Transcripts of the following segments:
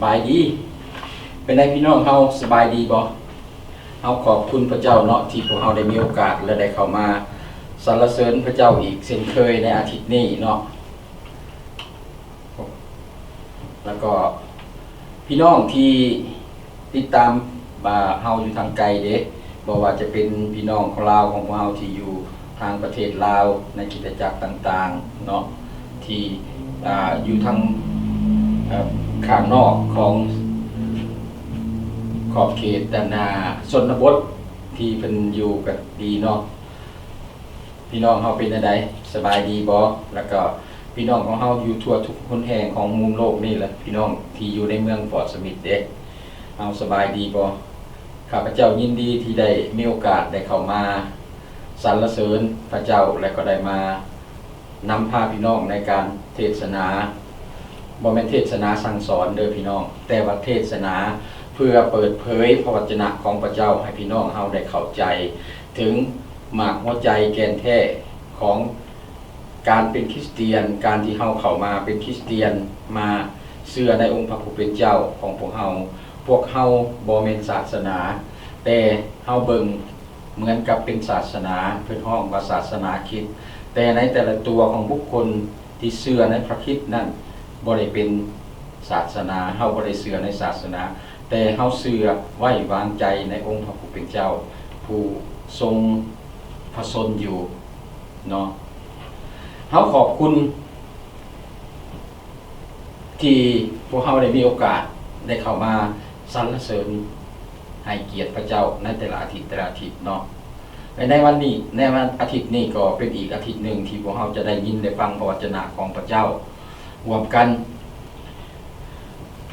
บายดีเป็นไงพี่น้องเฮาสบายดีบ่เฮาขอบคุณพระเจ้าเนาะที่พวกเฮาได้มีโอกาสและได้เข้ามาสรรเสริญพระเจ้าอีกเช่นเคยในอาทิตย์นี้เนาะแล้วก็พี่น้องที่ติดตามเฮาอยู่ทางไกลเด้บ่ว่าจะเป็นพี่น้องของลาวของเฮาที่อยู่ทางประเทศลาวในคริสตจักรต่างๆเนาะที่อยู่ทางข้างนอกของขอบเขตด้านหน้าชนบทที่เพิ่นอยู่กันดีเนาะพี่น้องเฮาเป็นจังไดสบายดีบ่แล้วก็พี่น้องของเฮาอยู่ทั่วทุกคนแห่งของมุมโลกนี่แหละพี่น้องที่อยู่ในเมืองฟอร์ตสมิธเด้เฮาสบายดีบ่ข้าพเจ้ายินดีที่ได้มีโอกาสได้เข้ามาสรรเสริญพระเจ้าและก็ได้มานำพาพี่น้องในการเทศนาบ่แม่นเทศนาสั่งสอนเด้อพี่น้องแต่ว่าเทศนาเพื่อเปิดเผยพระวจนะของพระเจ้าให้พี่น้องเฮาได้เข้าใจถึงหมากหัวใจแกนแท้ของการเป็นคริสเตียนการที่เฮาเข้ามาเป็นคริสเตียนมาเชื่อในองค์พระผู้เป็นเจ้าของพวกเฮาบ่แม่นศาสนาแต่เฮาเบิ่งเหมือนกับเป็นศาสนาเพิ่นฮ้องว่าศาสนาคริสต์แต่ในแต่ละตัวของบุคคลที่เชื่อในพระคริสต์นั้นบ่ได้เป็นศาสนาเฮาบ่ได้เชื่อในศาสนาแต่เฮาเชื่อไว้วางใจในองค์พระผู้เป็นเจ้าผู้ทรงพระชนอยู่เนาะเฮาขอบคุณที่พวกเฮาได้มีโอกาสได้เข้ามาสรรเสริญให้เกียรติพระเจ้าในแต่ละอาทิตย์เนาะในวันนี้ในวันอาทิตย์นี้ก็เป็นอีกอาทิตย์หนึ่งที่พวกเฮาจะได้ยินได้ฟังพระวจนะของพระเจ้ารวมกัน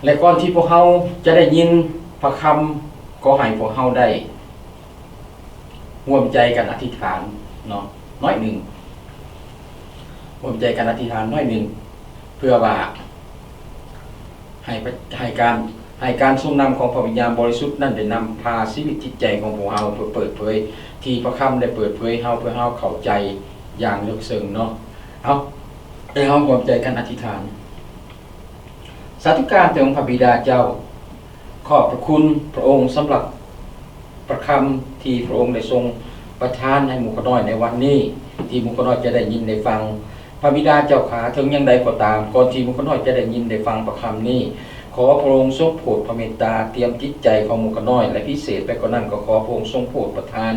และก่อนที่พวกเฮาจะได้ยินพระคำก็ให้พวกเฮาได้ร่วมใจกันอธิษฐานเนาะน้อยหนึ่งร่วมใจกันอธิษฐานน้อยหนึ่งเพื่อว่าให้การทรงนำของพระวิญญาณบริสุทธิ์นั้นได้นำพาชีวิตจิตใจของพวกเฮาเพื่อเปิดเผยที่พระคำได้เปิดเผยเฮาเพื่อเฮาเข้าใจอย่างลึกซึ้งเนาะเอาเฮาร่วมใจกันอธิษฐานสาธุการแด่องค์พระบิดาเจ้าขอบพระคุณพระองค์สำหรับประคำที่พระองค์ได้ทรงประทานให้หมู่ข้าน้อยในวันนี้ที่หมู่ข้าน้อยจะได้ยินได้ฟังพระบิดาเจ้าขาถึงอย่างใดก็ตามก่อนที่หมู่ข้าน้อยจะได้ยินได้ฟังประคำนี้ขอพระองค์ทรงโปรดพระเมตตาเตรียมจิตใจของหมู่ข้าน้อยและพิเศษไปกว่านั้นก็ขอพระองค์ทรงโปรดประทาน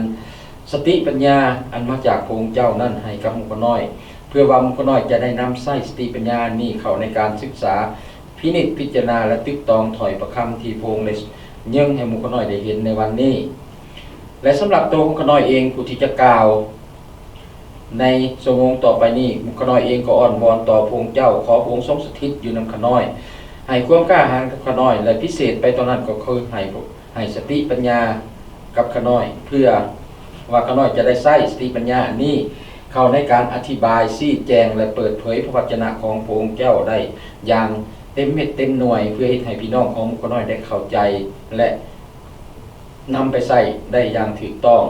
สติปัญญาอันมาจากพระองค์เจ้านั่นให้กับหมู่ข้าน้อยเพื่อว่าหมู่ข้าน้อยจะได้นำใช้สติปัญญานี้เข้าในการศึกษาพินิจพิจารณาและตึกตองถอยประคำที่พระองค์ได้ยื่งให้หมู่ข้าน้อยได้เห็นในวันนี้และสำหรับตัวของข้าน้อยเองผู้ที่จะกล่าวในชั่วโมงต่อไปนี้หมู่ข้าน้อยเองก็อ้อนวอนต่อพระองค์เจ้าขอพระองค์ทรงสถิตอยู่นำข้าน้อยให้ความกล้าหาญกับข้าน้อยและพิเศษไปตอนนั้นก็คือให้สติปัญญากับข้าน้อยเพื่อว่าข้าน้อยจะได้ใช้สติปัญญานี้เข้าในการอธิบายชี้แจงและเปิดเผยพระวจนะของพระองค์เจ้าได้อย่างเต็มเม็ดเต็มหน่วยเพื่อให้พี่น้องของข้าน้อยได้เข้าใจและนำไปใช้ได้อย่างถูกต้อง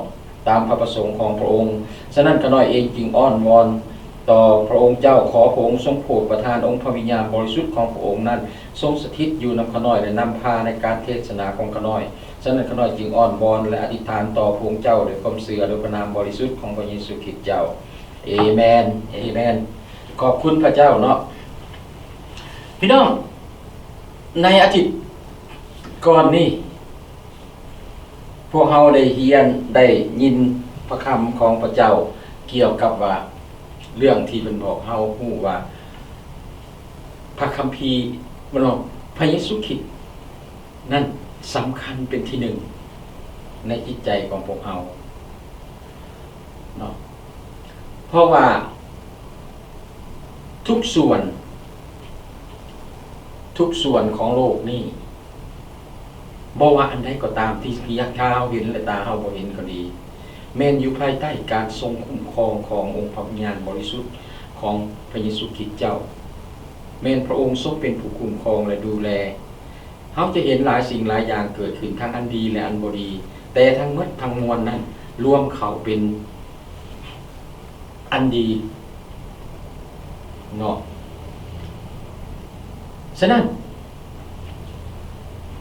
ตามพระประสงค์ของพระองค์ฉะนั้นข้าน้อยเองจึงอ้อนวอนต่อพระองค์เจ้าขอพระองค์ทรงโปรดประทานองค์พระวิญญาณบริสุทธิ์ของพระองค์นั้นทรงสถิตอยู่นำข้าน้อยและนำพาในการเทศนาของข้าน้อยฉะนั้นข้าน้อยจึงอ้อนวอนและอธิษฐานต่อพระองค์เจ้าด้วยความเชื่อด้วยพระนามบริสุทธิ์ของพระเยซูคริสต์เจ้าเอเมนเอเมนขอบคุณพระเจ้าเนาะพี่น้องในอาทิตย์ก่อนนี้พวกเฮาได้เรียนได้ยินพระคำของพระเจ้าเกี่ยวกับว่าเรื่องที่เป็นบอกเฮาฮู้ว่าพระคัมภีร์มันบอกพระเยซูคริสต์นั่นสำคัญเป็นที่หนึ่งในจิตใจของพวกเฮาเนาะเพราะว่าทุกส่วนของโลกนี่บ่ว่าอันใดก็ตามที่พิยักษ์เท้าเห็นและตาเฮาบ่เห็นก็ดีแม้นอยู่ภายใต้การทรงคุ้มครองขององค์พระวิญญาณบริสุทธิ์ของพระเยซูคริสต์เจ้าแม้นพระองค์ทรงเป็นผู้คุ้มครองและดูแลเฮาจะเห็นหลายสิ่งหลายอย่างเกิดขึ้นทั้งอันดีและอันบ่ดีแต่ทั้งหมดทั้งมวลนั้นรวมเข้าเป็นอันดีเนาะฉะนั้น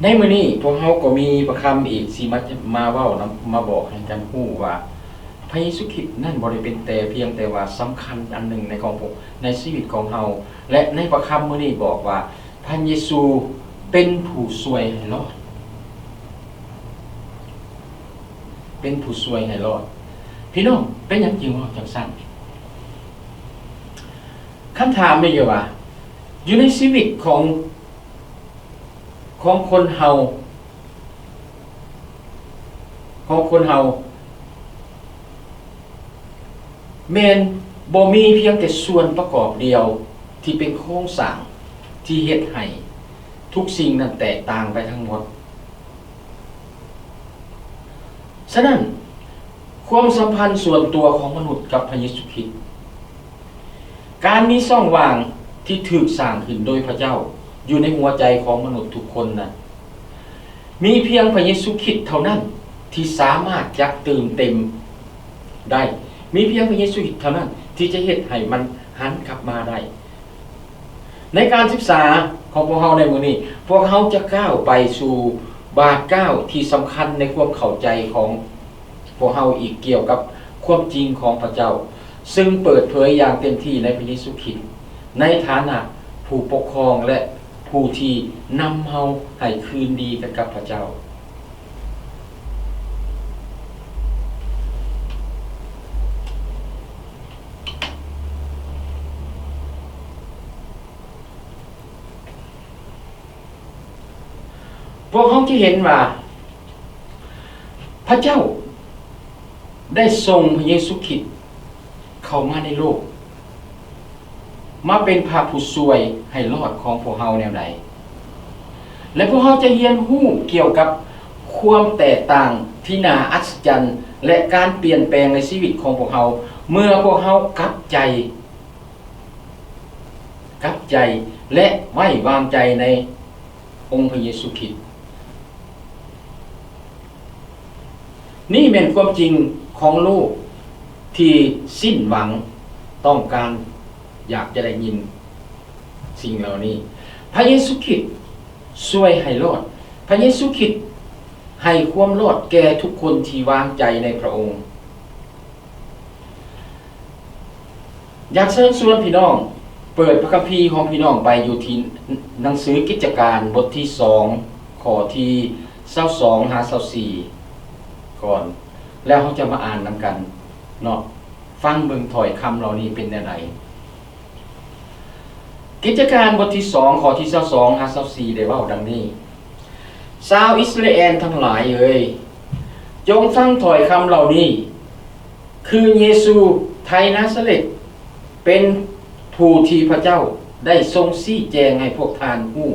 ในมื้อนี้พวกเฮาก็มีประคำอีกสิมาเว้านำมาบอกให้กันฮู้ว่าพระเยซูคริสต์นั่นบ่ได้เป็นแต่เพียงแต่ว่าสำคัญอันหนึ่งในของผมในชีวิตของเฮาและในประคำมื้อนี้บอกว่าพระเยซูเป็นผู้ช่วยให้รอดเป็นผู้ช่วยให้รอดพี่น้องเป็นหยังจริงว่าจังซั่นคำถามมีอยู่ว่าอยู่ในชีวิตของคนเฮาแม่นบ่มีเพียงแต่ส่วนประกอบเดียวที่เป็นโครงสร้างที่เฮ็ดให้ทุกสิ่งนั้นแตกต่างไปทั้งหมดฉะนั้นความสัมพันธ์ส่วนตัวของมนุษย์กับพระเยซูคริสต์การมีช่องว่างที่ถูกสร้างขึ้นโดยพระเจ้าอยู่ในหัวใจของมนุษย์ทุกคนนั้นมีเพียงพระเยซูคริสต์เท่านั้นที่สามารถจักเติมเต็มได้มีเพียงพระเยซูคริสต์เท่านั้นที่จะเฮ็ดให้มันหันกลับมาได้ในการศึกษาของพวกเฮาในมื้อนี้พวกเฮาจะก้าวไปสู่บาทก้าวที่สำคัญในความเข้าใจของพวกเฮาอีกเกี่ยวกับความจริงของพระเจ้าซึ่งเปิดเผยอย่างเต็มที่ในพระเยซูคริสต์ในฐานะผู้ปกครองและผู้ที่นำเฮาให้คืนดีกันกับพระเจ้าพวกเขาที่เห็นว่าพระเจ้าได้ส่งพระเยซูคริสต์เข้ามาในโลกมาเป็นพระผู้ช่วยให้รอดของพวกเราแนวใดและพวกเราจะเรียนรู้เกี่ยวกับความแตกต่างที่น่าอัศจรรย์และการเปลี่ยนแปลงในชีวิตของพวกเราเมื่อพวกเรากลับใจและไว้วางใจในองค์พระเยซูคริสต์นี่เป็นความจริงของโลกที่สิ้นหวังต้องการอยากจะได้ยินสิ่งเหล่านี้พระเยซูคริสต์ช่วยให้รอดพระเยซูคริสต์ให้ความรอดแก่ทุกคนที่วางใจในพระองค์อยากเชิญชวนพี่น้องเปิดพระคัมภีร์ของพี่น้องไปอยู่ที่หนังสือกิจการบทที่2ข้อที่22หา24ก่อนแล้วเขาจะมาอ่านนำกันเนาะฟังเบิ่งถ้อยคำเหล่านี้เป็นแนวใดกิจการบทที่2ข้อที่22หา24ได้เว้าดังนี้ชาวอิสราเอลทั้งหลายเอ่ยจงฟังถ้อยคำเหล่านี้คือเยซูไทนาซาเร็ตเป็นผู้ที่พระเจ้าได้ทรงชี้แจงให้พวกท่านรู้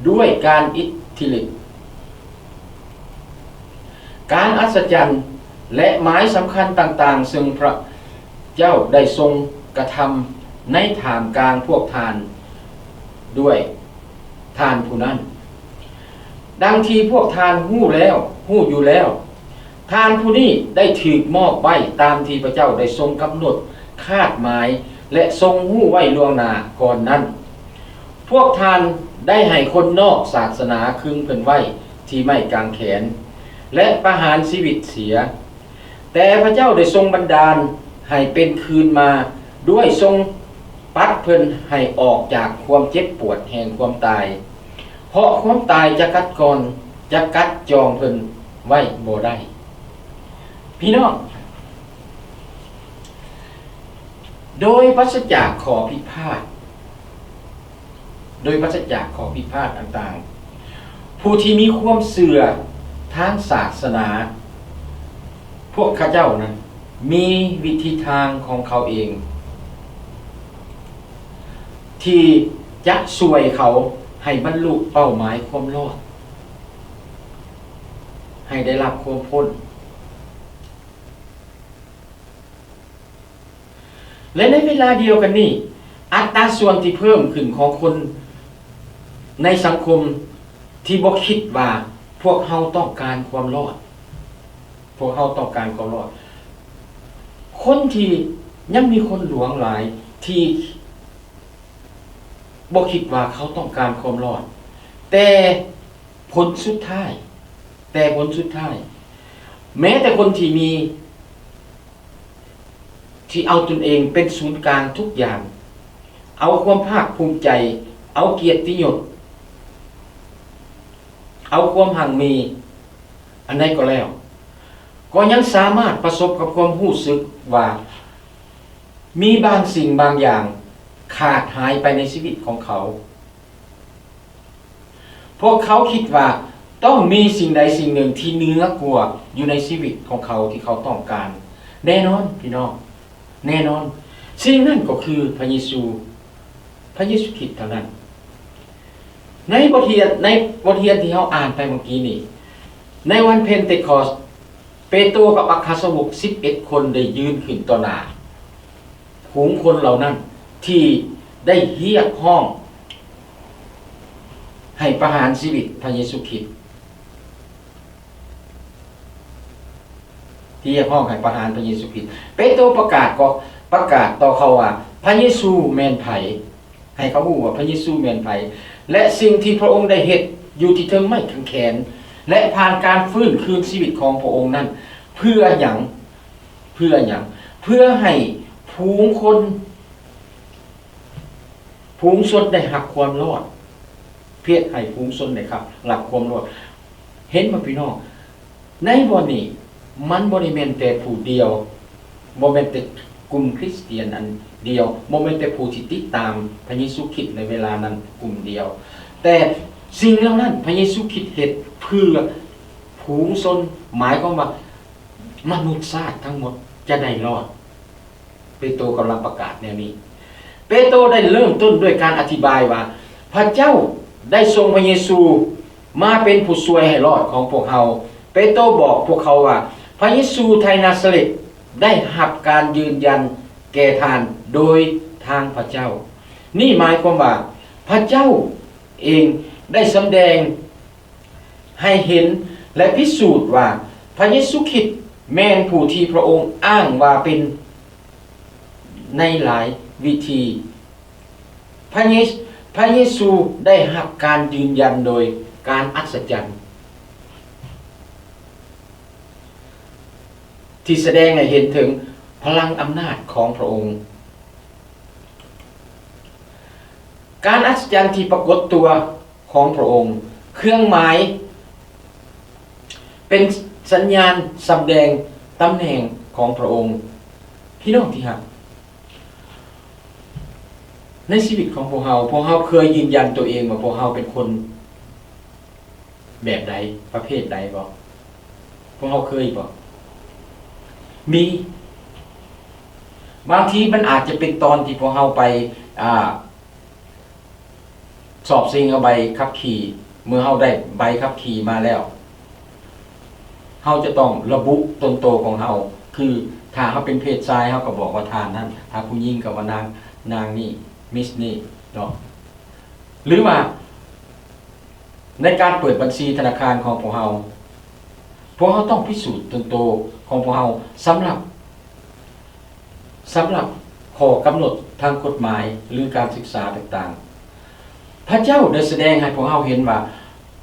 ด้วยการอิทธิฤทธิ์การอัศจรรย์และหมายสำคัญต่างๆซึ่งพระเจ้าได้ทรงกระทำในท่ามกลางพวกท่านด้วยท่านผู้นั้นดังที่พวกท่านรู้อยู่แล้วท่านผู้นี้ได้ถูกมอบไว้ตามที่พระเจ้าได้ทรงกำหนดคาดหมายและทรงรู้ไว้ล่วงหน้าก่อนนั้นพวกท่านได้ให้คนนอกศาสนาคึงเพิ่นไว้ที่ไม้กางแขนและประหารชีวิตเสียแต่พระเจ้าได้ทรงบันดาลให้เป็นคืนมาด้วยทรงปัดเพิ่นให้ออกจากความเจ็บปวดแห่งความตายเพราะความตายจะกัดจองเพิ่นไว้บ่ได้พี่น้องโดยปราศจากข้อพิพาทต่างๆผู้ที่มีความเชื่อทางศาสนาพวกข้าเจ้านั้นมีวิธีทางของเขาเองที่จะช่วยเขาให้บรรลุเป้าหมายความรอดให้ได้รับความพ้นและในเวลาเดียวกันนี้อัตราส่วนที่เพิ่มขึ้นของคนในสังคมที่บ่คิดว่าพวกเขาต้องการความรอดคนที่ยังมีคนหลวงหลายที่บ่คิดว่าเขาต้องการความรอดแต่ ผลสุดท้ายแต่ผลสุดท้ายแม้แต่คนที่มีที่เอาตนเองเป็นศูนย์กลางทุกอย่างเอาความภาคภูมิใจเอาเกียรติยศเอาความหั่งมีอันใดก็แล้วก็ยังสามารถประสบกับความรู้สึกว่ามีบางสิ่งบางอย่างขาดหายไปในชีวิตของเขาพวกเขาคิดว่าต้องมีสิ่งใดสิ่งหนึ่งที่เหนือกว่าอยู่ในชีวิตของเขาที่เขาต้องการแน่นอนพี่น้องแน่นอนสิ่งนั้นก็คือพระเยซูคริสต์เท่านั้นในบทเรียนที่เราอ่านไปเมื่อกี้นี่ในวันเพนเทคอสเปโตรกับอัครสาวก11คนได้ยืนขึ้นต่อหน้าฝูงคนเหล่านั้นที่ได้เรียกร้องให้ประหารชีวิตพระเยซูคริสต์ที่เรียกร้องให้ประหารพระเยซูคริสต์เปโตรประกาศต่อเขาว่าพระเยซูแม่นไผให้เขารู้ว่าพระเยซูแม่นไผและสิ่งที่พระองค์ได้เฮ็ดอยู่ที่เทิงไม้กางเขนและผ่านการฟื้นคืนชีวิตของพระองค์นั้นเพื่อหยังเพื่อให้ฝูงชนได้หักความรอดเพื่อให้ฝูงชนได้ครับหลักความรอดเห็นบ่พี่น้องในบ่นี้มันบ่ได้แม่นแต่ผู้เดียวบ่แม่นแต่กลุ่มคริสเตียนอันเดียวบ่แม่นแต่ผู้ที่ติดตามพระเยซูคริสต์ในเวลานั้นกลุ่มเดียวแต่สิ่งเหล่านั้นพระเยซูคริสต์เฮ็ดเพื่อฝูงชนหมายความว่ามนุษย์ชาติทั้งหมดจะได้รอดเปโตรกำลังประกาศแนวนี้เปโตรได้เริ่มต้นด้วยการอธิบายว่าพระเจ้าได้ทรงพระเยซูมาเป็นผู้ช่วยให้รอดของพวกเราเปโตรบอกพวกเขาว่าพระเยซูไทนาซาเรตได้รับการยืนยันแก่ทานโดยทางพระเจ้านี่หมายความว่าพระเจ้าเองได้แสดงให้เห็นและพิสูจน์ว่าพระเยซูคริสต์แม่นผู้ที่พระองค์อ้างว่าเป็นในหลายวิธีพระเยซูได้รับการยืนยันโดยการอัศจรรย์ที่แสดงให้เห็นถึงพลังอำนาจของพระองค์การอัศจรรย์ที่ปรากฏตัวของพระองค์เครื่องหมายเป็นสัญญาณแสดงตำแหน่งของพระองค์พี่น้องที่รักในชีวิตของพวกเราเคยยืนยันตัวเองว่าพวกเราเป็นคนแบบใดประเภทใดบ่พวกเราเคยบ่มีบางทีมันอาจจะเป็นตอนที่พวกเราไปสอบซิงเอาใบขับขี่เมื่อเราได้ใบขับขี่มาแล้วเราจะต้องระบุตนโตของเราคือถ้าเขาเป็นเพศชายเขาก็บอกว่าทานนั้นถ้าผู้หญิงก็ว่านางนี่มิสนี่เนาะหรือว่าในการเปิดบัญชีธนาคารของพวกเราต้องพิสูจน์ตนโตของพวกเราสำหรับข้อกำหนดทางกฎหมายหรือการศึกษาต่างๆพระเจ้าได้แสดงให้พวกเราเห็นว่า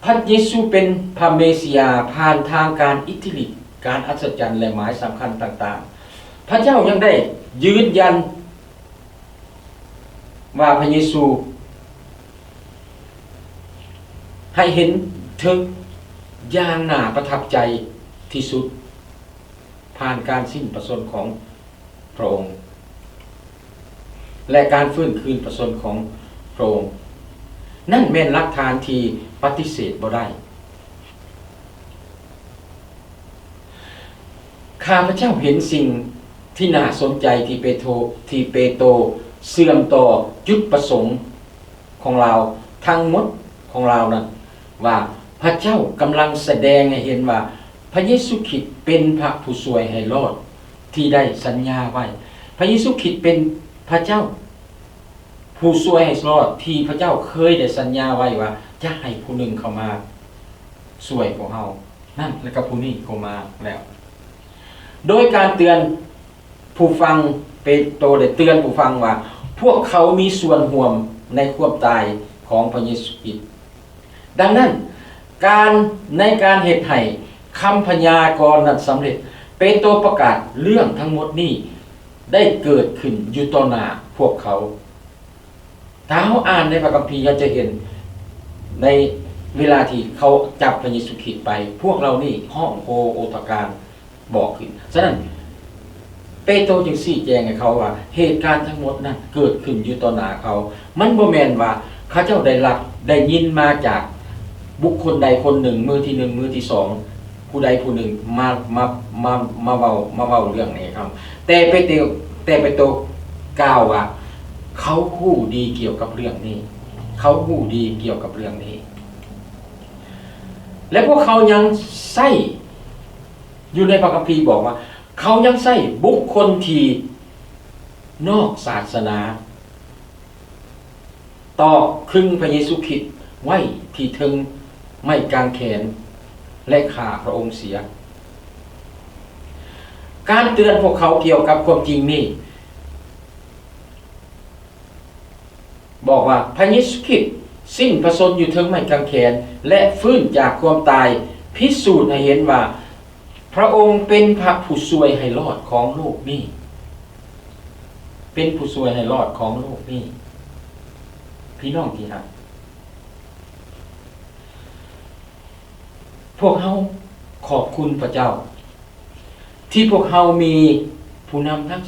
พระเยซูเป็นพระเมสสิยาผ่านทางการอิทธิฤทธิ์การอัศจรรย์และหมายสำคัญต่างๆพระเจ้ายังได้ยืนยันว่าพระเยซูให้เห็นถึงอย่างน่าประทับใจที่สุดผ่านการสิ้นพระชนม์ของพระองค์และการฟื้นคืนพระชนม์ของพระองค์นั่นเป็นหลักฐานที่ปฏิเสธบ่ได้ข้าพเจ้าเห็นสิ่งที่น่าสนใจที่เปโตรเสื่อมต่อจุดประสงค์ของเราทั้งหมดของเรานั้นว่าพระเจ้ากำลังแสดงให้เห็นว่าพระเยซูคริสต์เป็นพระผู้ช่วยให้รอดที่ได้สัญญาไว้พระเยซูคริสต์เป็นพระเจ้าผู้ช่วยให้รอดที่พระเจ้าเคยได้สัญญาไว้ว่าจะให้ผู้หนึ่งเข้ามาช่วยพวกเรานั่นแล้วก็ผู้นี้เข้ามาแล้วโดยการเตือนผู้ฟังเปโตรได้เตือนผู้ฟังว่าพวกเขามีส่วนร่วมในความตายของพระเยซูคริสต์ดังนั้น การในการเหตุให้คำพยากรณ์นั้นสำเร็จเป็นตัวประกาศเรื่องทั้งหมดนี้ได้เกิดขึ้นอยู่ต่อหน้าพวกเขาถ้าเขาอ่านในพระคัมภีร์จะเห็นในเวลาที่เขาจับพระเยซูคริสต์ไปพวกเรานี่ห้องโฮโอตการบอกขึ้นฉะนั้นเปโตรจึงชี้แจงให้เขาว่าเหตุการณ์ทั้งหมดนั้นเกิดขึ้นอยู่ต่อหน้าเขามันบ่แม่นว่าเขาเจ้าได้ยินมาจากบุคคลใดคนหนึ่งมือที่หนึ่งมือที่สองผู้ใดผู้หนึ่งมาเว้าเรื่องนี้ครับแต่เปโตรกล่าวว่าเขาฮู้ดีเกี่ยวกับเรื่องนี้เขาฮู้ดีเกี่ยวกับเรื่องนี้และพวกเขายังใส่อยู่ในพระคัมภีร์บอกว่าเขายังใส่บุคคลที่นอกศาสนาต่อครึ่งพระเยซูคริสต์ไว้ที่ถึงไม่กางแขนและฆ่าพระองค์เสียการเตือนพวกเขาเกี่ยวกับความจริงนี่บอกว่าพระเยซูคริสต์สิ้นพระชนม์อยู่ถึงไม้กางแขนและฟื้นจากความตายพิสูจน์ให้เห็นว่าพระองค์เป็นพระผู้ช่วยให้รอดของโลกนี้เป็นผู้ช่วยให้รอดของโลกนี้พี่น้องที่รักพวกเฮาขอบคุณพระเจ้าที่พวกเฮามีผู้นำทั้ง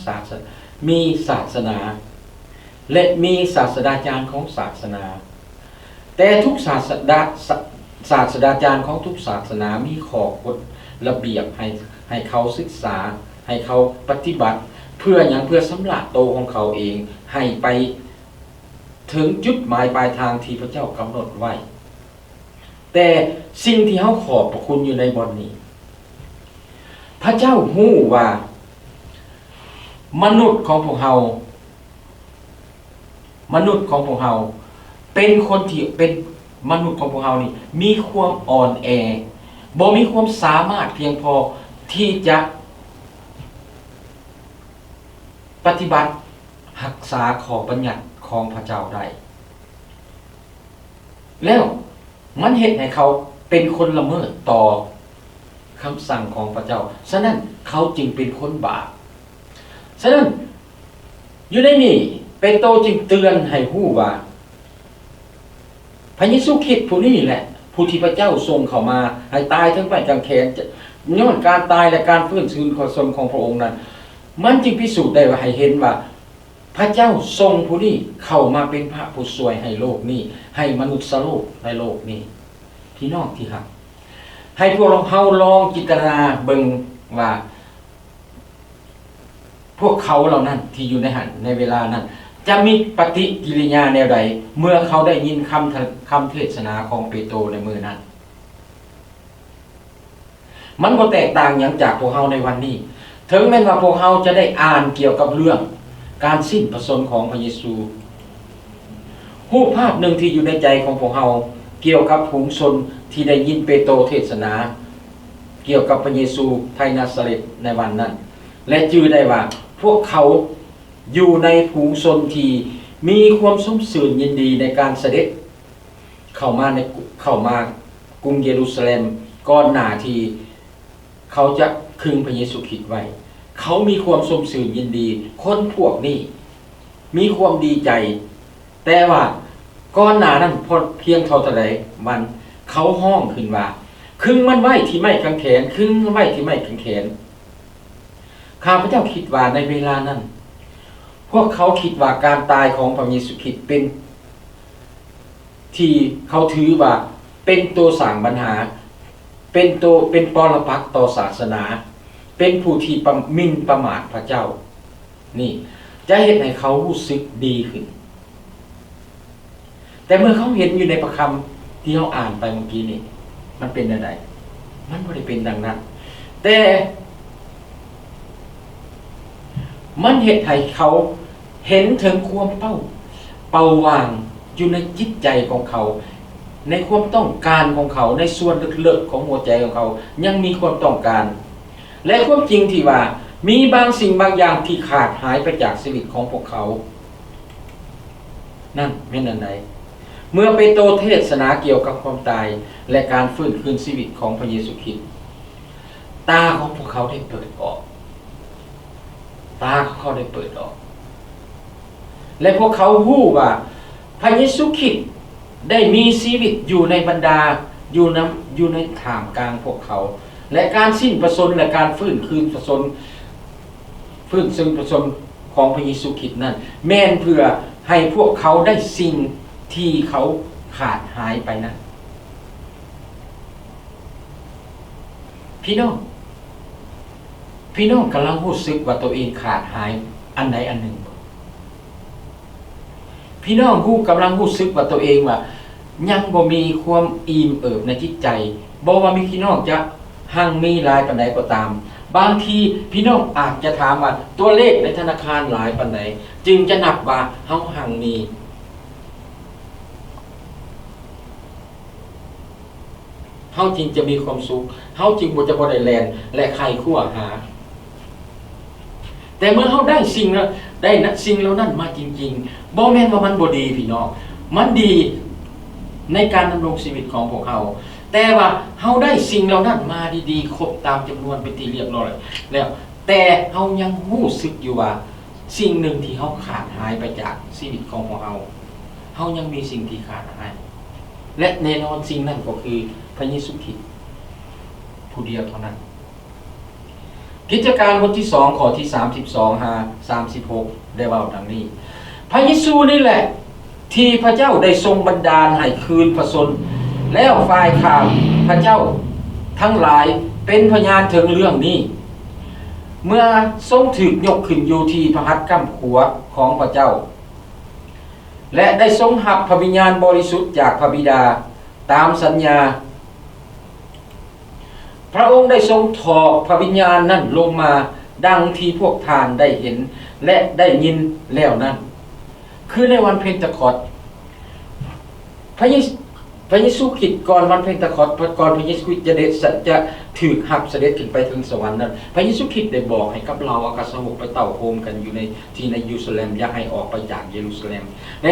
มีศาสนาและมีศาสดาจารย์ของศาสนาแต่ทุกศาสดาจารย์ของทุกศาสนามีข้อกฎระเบียบให้เขาศึกษาให้เขาปฏิบัติเพื่ออย่างเพื่อสำหรับโตของเขาเองให้ไปถึงจุดหมายปลายทางที่พระเจ้ากำหนดไว้แต่สิ่งที่เขาขอบพระคุณอยู่ในบทนี้พระเจ้าฮู้ว่ามนุษย์ของพวกเราเป็นคนที่เป็นมนุษย์ของพวกเรานี่มีความอ่อนแอบ่มีความสามารถเพียงพอที่จะปฏิบัติรักษาข้อบัญญัติของพระเจ้าได้แล้วมันเฮ็ดให้เขาเป็นคนละเมิดต่อคำสั่งของพระเจ้าฉะนั้นเขาจึงเป็นคนบาปฉะนั้นอยู่ในนี้เปโตรจึงเตือนให้ฮู้ว่าพระเยซูคริสต์ผู้นี้แหละผู้ที่พระเจ้าทรงเข้ามาให้ตายทั้งไม้กางแขนย้อนการตายและการฟื้นคืนของพระองค์นั้นมันจึงพิสูจน์ได้ว่าให้เห็นว่าพระเจ้าทรงผู้นี้เข้ามาเป็นพระผู้ช่วยให้โลกนี้ให้มนุษย์โลกในโลกนี้พี่น้องที่รักให้พวกเราลองจินตนาเบิ่งว่าพวกเขาเหล่านั้นที่อยู่ในเวลานั้นจะมีปฏิกิริยาแนวใดเมื่อเขาได้ยินคำเทศนาของเปโตรในมือนั้นมันก็แตกต่างอย่างจากพวกเขาในวันนี้ถึงแม้ว่าพวกเขาจะได้อ่านเกี่ยวกับเรื่องการสิ้นพระชนม์ของพระเยซูรูปภาพหนึ่งที่อยู่ในใจของพวกเขาเกี่ยวกับฝูงชนที่ได้ยินเปโตรเทศนาเกี่ยวกับพระเยซูไทนาซาเรตในวันนั้นและจื่อได้ว่าพวกเขาอยู่ในฝูงชนที่มีความสมสื่นยินดีในการเสด็จเข้ามากรุงเยรูซาเล็มก่อนหน้าที่เขาจะคึงพระเยซูคริสต์ไว้เขามีความสมสื่นยินดีคนพวกนี้มีความดีใจแต่ว่าก่อนหน้านั้นพอเพียงเท่าไหร่มันเขาห้องขึ้นว่าคึงมันไว้ที่ไม้กางแขนคึงไว้ที่ไม้กางแขนข้าพเจ้าคิดว่าในเวลานั้นพวกเขาคิดว่าการตายของพระเยซูคริสต์เป็นที่เขาถือว่าเป็นตัวสร้างปัญหาเป็นปรปักษ์ต่อศาสนาเป็นผู้ที่หมิ่นประมาทพระเจ้านี่จะเห็นให้เขารู้สึกดีขึ้นแต่เมื่อเขาเห็นอยู่ในพระคัมภีร์ที่เขาอ่านไปเมื่อกี้นี่มันเป็นอะไรมันไม่ได้เป็นดังนั้นแต่มันเห็นให้เขาเห็นถึงความเป้าวางอยู่ในจิตใจของเขาในความต้องการของเขาในส่วนลึกๆของหัวใจของเขายังมีความต้องการและความจริงที่ว่ามีบางสิ่งบางอย่างที่ขาดหายไปจากชีวิตของพวกเขานั่นเป็นอันใด เมื่อเปโตรเทศนาเกี่ยวกับความตายและการฟื้นคืนชีวิตของพระเยซูคริสต์ตาของพวกเขาได้เปิดออกตาของเขาได้เปิดออกและพวกเขารู้ว่าพระเยซูคริสต์ได้มีชีวิตอยู่ในบรรดาอยู่ในท่ามกลางพวกเขาและการสิ้นประชนและการฟื้นคืนประชนของพระเยซูคริสต์นั้นแม่นเพื่อให้พวกเขาได้สิ่งที่เขาขาดหายไปนั้นพี่น้องกำลังรู้สึกว่าตัวเองขาดหายอันใดอันหนึ่งพี่น้องกำลังรู้สึกว่าตัวเองว่ายังบ่มีความอิ่มเอิบในจิตใจบ่ว่ามีพี่น้องจะหั่งมีหลายปานใดก็ตามบางทีพี่น้องอาจจะถามว่าตัวเลขในธนาคารหลายปานใดจึงจะนับว่าเฮาหั่งมีเฮาจริงจะมีความสุขเฮาจริงบ่จะบ่ได้แล่นและใครคั่วหาแต่เมื่อเฮาได้สิ่งแล้วได้สิ่งเหล่านั้นมาจริงๆบ่แม่นว่ามันบ่ดีพี่น้องมันดีในการดำรงชีวิตของพวกเฮาแต่ว่าเฮาได้สิ่งเหล่านั้นมาดีๆครบตามจำนวนเป็นที่เรียบร้อยแล้วแต่เฮายังรู้สึกอยู่ว่าสิ่งหนึ่งที่เฮาขาดหายไปจากชีวิตของพวกเฮายังมีสิ่งที่ขาดหายและแน่นอนสิ่งนั้นก็คือพระเยซูคริสต์ผู้เดียวเท่านั้นกิจการบทที่2ข้อที่32หา36ได้เว้าดังนี้พระเยซูนี่แหละที่พระเจ้าได้ทรงบันดาลให้คืนพระชนแล้วฝ่ายข้าพระเจ้าทั้งหลายเป็นพยานถึงเรื่องนี้เมื่อทรงถูกยกขึ้นอยู่ที่พระหัตถ์ก้ำขวาของพระเจ้าและได้ทรงรับพระวิญญาณบริสุทธิ์จากพระบิดาตามสัญญาพระองค์ได้ทรงถอดพระวิญญาณนั้นลงมาดังที่พวกท่านได้เห็นและได้ยินแล้วนั้นคือในวันเพนทะคอสต์พระเยซูคริสต์ก่อนวันเพนทะคอสต์ก่อนพระเยซูคริสต์จะถูกรับเสด็จขึ้นไปถึงสวรรค์นั้นพระเยซูคริสต์ได้บอกให้กับเราอากาสาวกไปเต่าโฮมกันอยู่ในเยรูซาเล็มอย่าให้ออกไปจากเยรูซาเล็ม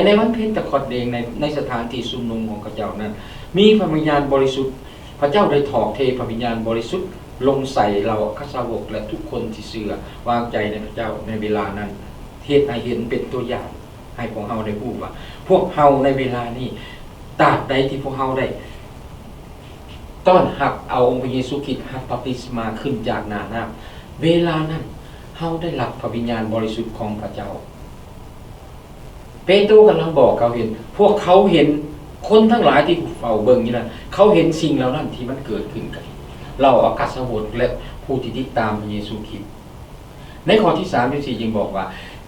ในวันเพนทะคอสต์เองในสถานที่ชุมนุมของพระเจ้านั้นมีพระวิญญาณบริสุทธิ์พระเจ้าได้ถอกเทพระวิญญาณบริสุทธิ์ลงใส่เราอากาสาวกและทุกคนที่เชื่อวางใจในพระเจ้าในเวลานั้นเฮ็ดให้เห็นเป็นตัวอย่างให้พวกเฮาได้รู้ว่าพวกเฮาในเวลานี้ตราบใดที่พวกเฮาได้ต้อนรับเอาองค์พระเยซูคริสต์รับบัพติศมาขึ้นจากน้ำเวลานั้นเฮาได้รับพระวิญญาณบริสุทธิ์ของพระเจ้าเปโตรกำลังบอกเขาเห็นพวกเขาเห็นคนทั้งหลายที่เฝ้าเบิ่งอยู่นั้นเขาเห็นสิ่งเหล่านั้นที่มันเกิดขึ้นกันเราอากาสาวกและผู้ที่ติดตามพระเยซูคริสต์ในข้อที่3-4จึงบอกว่า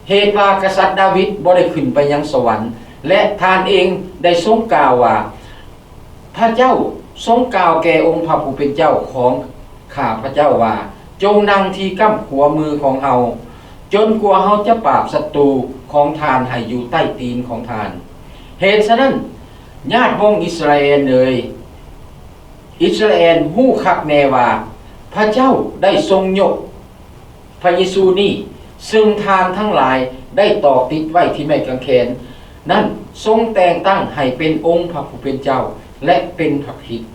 เหตุว่ากษัตริย์ดาวิดบ่ได้ขึ้นไปยังสวรรค์และท่านเองได้ทรงกล่าวว่าพระเจ้าทรงกล่าวแก่องค์พระผู้เป็นเจ้าของข้าพระเจ้าว่าจงนั่งที่ก้ำขวามือของเฮาจนกว่าเฮาจะปราบศัตรูของท่านให้อยู่ใต้ตีนของท่านเหตุฉะนั้นญาติวงอิสราเอลเลยอิสราเอลฮู้คักแน่ว่าพระเจ้าได้ทรงยกพระเยซูนี้ซึ่งทานทั้งหลายได้ตอกติดไว้ที่ไม้กางเขนนั้นทรงแต่งตั้งให้เป็นองค์พระผู้เป็นเจ้าและเป็นพระคริสต์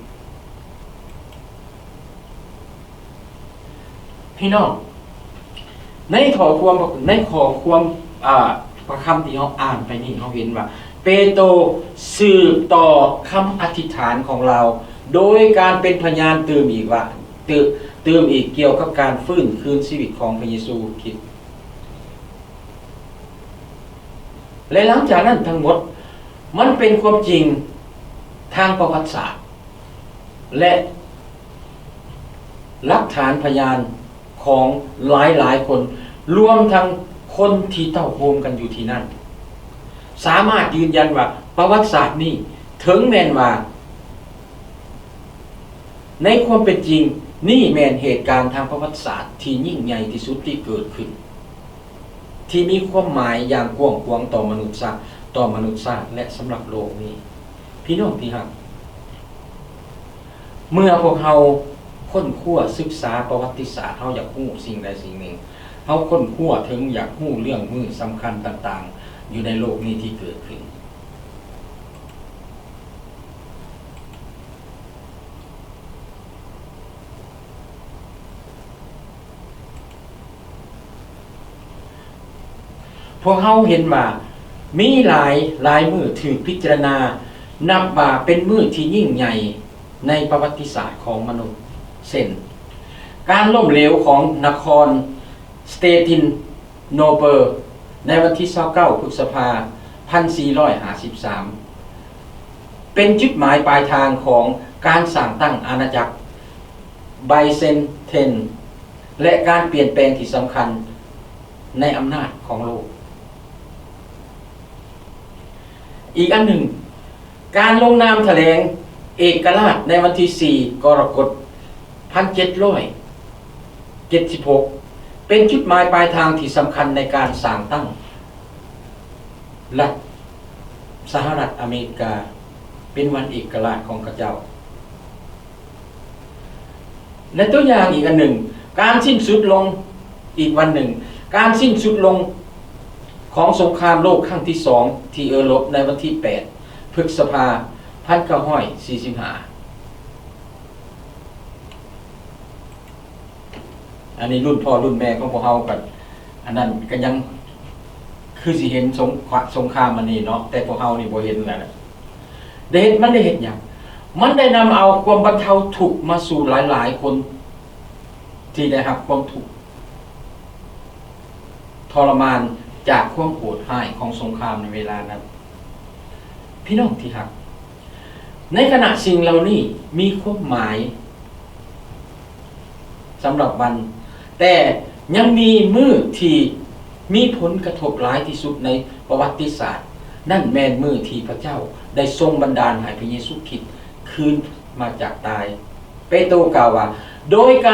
พี่น้องในข้อความพระคำที่เราอ่านไปนี่เราเห็นว่าเปโตรสืบต่อคำอธิษฐานของเราโดยการเป็นพยานเติมอีกเกี่ยวกับการฟื้นคืนชีวิตของพระเยซูคริสต์และหลังจากนั้นทั้งหมดมันเป็นความจริงทางประวัติศาสตร์และหลักฐานพยานของหลายคนรวมทั้งคนที่เต้าโฮมกันอยู่ที่นั่นสามารถยืนยันว่าประวัติศาสตร์นี้ถึงแม้นว่าในความเป็นจริงนี่แม่นเหตุการณ์ทางประวัติศาสตร์ที่ยิ่งใหญ่ที่สุดที่เกิดขึ้นที่มีความหมายอย่างกว้างขวางต่อมนุษยชาติและสำหรับโลกนี้พี่น้องที่รักเมื่อพวกเราค้นคว้าศึกษาประวัติศาสตร์เฮาอยากรู้สิ่งใดสิ่งหนึ่งเฮาค้นคว้าถึงอยากรู้เรื่องมือสำคัญต่างๆอยู่ในโลกนี้ที่เกิดขึ้น วกเฮาเห็นว่ามีหลายมื้อถูกพิจารณานับว่าเป็นมื้อที่ยิ่งใหญ่ในประวัติศาสตร์ของมนุษย์เช่นการล้มเหลวของนครสเตตินโนเปิลในวันที่29พฤษภาคม1453เป็นจุดหมายปลายทางของการสร้างตั้งอาณาจักรไบเซนเทนและการเปลี่ยนแปลงที่สำคัญในอำนาจของโลกอีกอันหนึ่งการลงนามแถลงเอกราชในวันที่4กรกฎาคม1776เป็นจุดหมายปลายทางที่สำคัญในการสร้างตั้งรัฐสหรัฐอเมริกาเป็นวันเอกราชของพระเจ้าและตัวอย่างอีกอันหนึ่งการสิ้นสุดลงอีกวันหนึ่งการสิ้นสุดลงของสงครามโลกครั้งที่2ที่ยุโรปในวันที่8พฤษภาคม1945อันนี้รุ่นพ่อรุ่นแม่ของพวกเฮากันอันนั้นก็ยังคือสิเห็นสงครามมันนี่เนาะแต่พวกเฮานี่บ่เห็นแล้วนะได้เห็นมันได้เห็นหยังมันได้นำเอาความบรรเทาทุกข์มาสู่หลายๆคนที่ได้รับความทุกข์ทรมานจากความโหดร้ายของสงครามในเวลานั้นพี่น้องที่รักในขณะสิ่งเหล่านี้มีความหมายสำหรับวันแต่ยังมีมื้อที่มีผลกระทบหลายที่สุดในประวัติศาสตร์นั่นแม่นมื้อที่พระเจ้าได้ทรงบันดาลให้พระเยซูคริสต์คืนมาจากตายเปโตรกล่าวว่าโดยก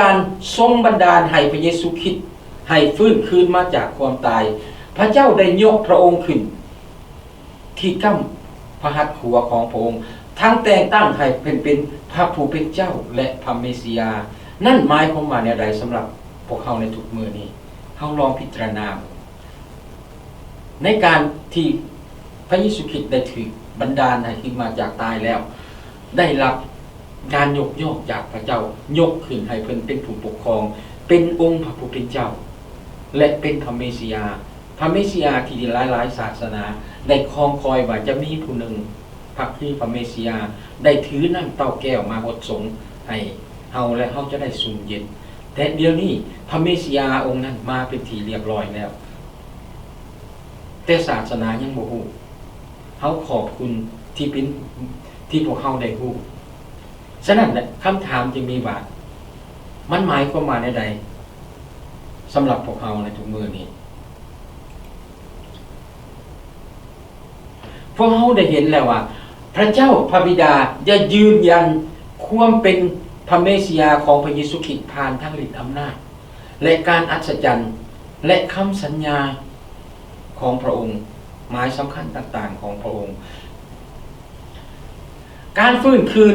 ารทรงบันดาลให้พระเยซูคริสต์ให้ฟื้นคืนมาจากความตายพระเจ้าได้ยกพระองค์ขึ้นที่ก้ำพระหัตถ์ขวาของพระองค์ทั้งแต่งตั้งให้เป็นพระผู้เป็นเจ้าและพระเมสสิยานั่นหมายความว่าแนวใดสำหรับพวกเขาในทุกมื้อนี้เฮาลองพิจารณาในการที่พระเยซูคริสต์ได้ถูกบันดาลให้ขึ้นมาจากตายแล้วได้รับการยกย่องจากพระเจ้ายกขึ้นให้เพิ่นเป็นผู้ปกครองเป็นองค์พระผู้เป็นเจ้าและเป็นพระเมสสิยาพระเมสสิยาที่หลายๆศาสนาได้คองคอยว่าจะมีผู้หนึ่งพระคือพระเมสสิยาได้ถือน้ำเต้าแก้วมาอดสงให้เฮาและเฮาจะได้สุ่มเย็นแต่เดี๋ยวนี้พระเมสสิยาองค์นั้นมาเป็นที่เรียบร้อยแล้วแต่ศาสนายังบ่ฮู้เฮาขอบคุณที่พวกเฮาได้ฮู้ฉะนั้นคำถามจึงมีว่ามันหมายความว่าใดสำหรับพวกเฮาในทุกมื้อนี้พวกเฮาได้เห็นแล้วว่าพระเจ้าพระบิดาจะยืนยันความเป็นพระเมสสิยาของพระเยซูคริสต์ผ่านทั้งฤทธิ์อำนาจและการอัศจรรย์และคำสัญญาของพระองค์หมายสำคัญต่างๆของพระองค์การฟื้นคื